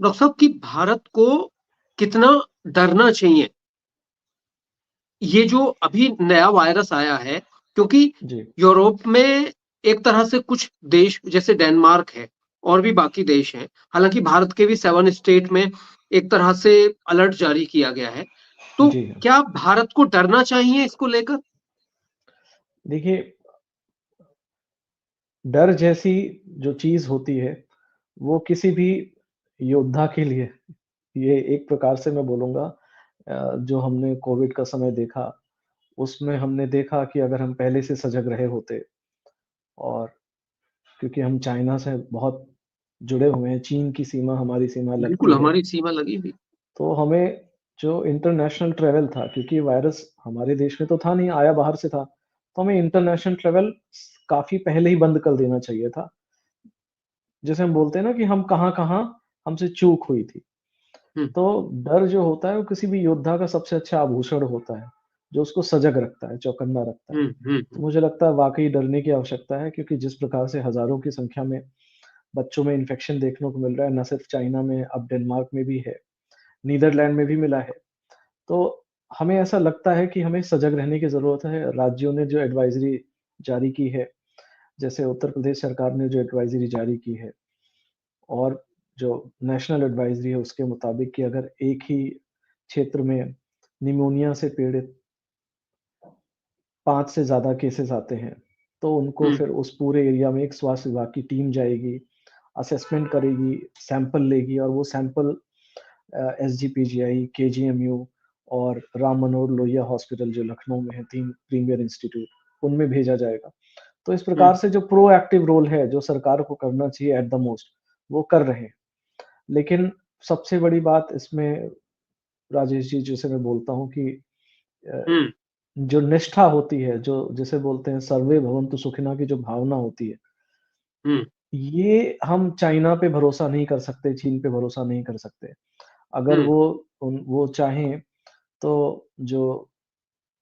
Doctor साहब कि भारत को कितना डरना चाहिए ये जो अभी नया वायरस आया है, क्योंकि जी। यूरोप में एक तरह से कुछ देश जैसे डेनमार्क है और भी बाकी देश हैं, हालांकि भारत के भी 7 स्टेट में एक तरह से अलर्ट जारी किया गया है। तो जी। क्या भारत को डरना चाहिए इसको लेकर? देखिए, डर जैसी जो चीज़ होती है, वो किसी भी योद्धा के लिए ये एक प्रकार से मैं बोलूँगा जो हमने कोविड का समय देखा, उसमें हमने देखा कि अगर हम पहले से सजग रहे होते और क्योंकि हम चाइना से बहुत जुड़े हुए हैं, चीन की सीमा हमारी सीमा बिल्कुल, लगती है, हमारी सीमा लगी भी। तो हमें जो इंटरनेशनल ट्रैवल था क्योंकि वायरस हमारे देश में तो था नहीं, आया बाहर से था, तो हमें इंटरनेशनल ट्रैवल काफ़ी पहले ही बंद कर देना चाहिए था। जैसे हम बोलते हैं ना कि हम कहाँ-कहाँ हमसे चूक हुई थी। हुँ, तो डर जो होता है वो किसी भी योद्धा का सबसे अच्छा आभूषण होता है, जो उसको सजग रखता है, चौकन्ना रखता है। हुँ, हुँ, तो हुँ, मुझे लगता है वाक़ई डरने की आवश्यकता है क्योंकि जिस प्रकार से हज़ारों की संख्या में बच्चों में इन्फेक्शन देखने को मिल रहा है, ना सिर्फ चाइना में, अब डेनमार्क में भी है, नीदरलैंड में भी मिला है। तो हमें ऐसा लगता है कि हमें सजग रहने की ज़रूरत है। राज्यों ने जो एडवाइज़री जारी की है, जैसे उत्तर प्रदेश सरकार ने जो एडवाइज़री जारी की है और जो नेशनल एडवाइज़री है उसके मुताबिक कि अगर एक ही क्षेत्र में निमोनिया से पीड़ित 5 से ज़्यादा केसेज़ आते हैं, तो उनको हुँ, फिर उस पूरे एरिया में एक स्वास्थ्य विभाग की टीम जाएगी, असेसमेंट करेगी, सैंपल लेगी और वो सैंपल एसजीपीजीआई, केजीएमयू और राम मनोहर लोहिया हॉस्पिटल जो लखनऊ में है 3 प्रीमियर इंस्टीट्यूट, उनमें भेजा जाएगा। तो इस हुँ, प्रकार से जो प्रोएक्टिव रोल है, जो सरकार को करना चाहिए एट द मोस्ट, वो कर रहे हैं। लेकिन सबसे बड़ी बात इसमें राजेश जी जैसे मैं बोलता हूँ कि अ, हुँ, जो निष्ठा होती है, जो जिसे बोलते हैं सर्वे भवन्तु सुखिनः की जो भावना होती है, हुँ, ये हम चाइना पे भरोसा नहीं कर सकते, चीन पे भरोसा नहीं कर सकते। अगर हुँ, वो चाहें तो जो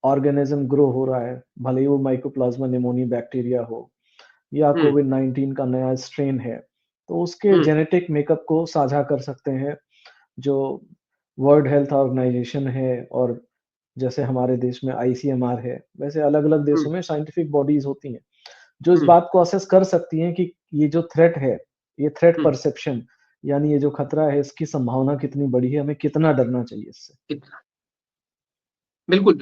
ऑर्गेनिज़्म ग्रो हो रहा है, भले ही वो माइकोप्लाज़्मा निमोनिया बैक्टीरिया हो या हुँ, कोविड-19 का नया स्ट्रेन है, तो उसके हुँ, जेनेटिक मेकअप को साझा कर सकते हैं, जो वर्ल्ड हेल्थ ऑर्गनाइज़ेशन है और जैसे हमारे देश में आईसीएमआर है, वैसे अलग-अलग हुँ, देशों में साइंटिफिक बॉडीज़ होती हैं, जो इस हुँ, बात को असेस कर सकती हैं कि ये जो थ्रेट है, ये थ्रेट हुँ, परसेप्शन यानी ये जो खतरा है, इसकी संभावना कितनी बड़ी है, हमें कितना डरना चाहिए इससे। कितना बिल्कुल।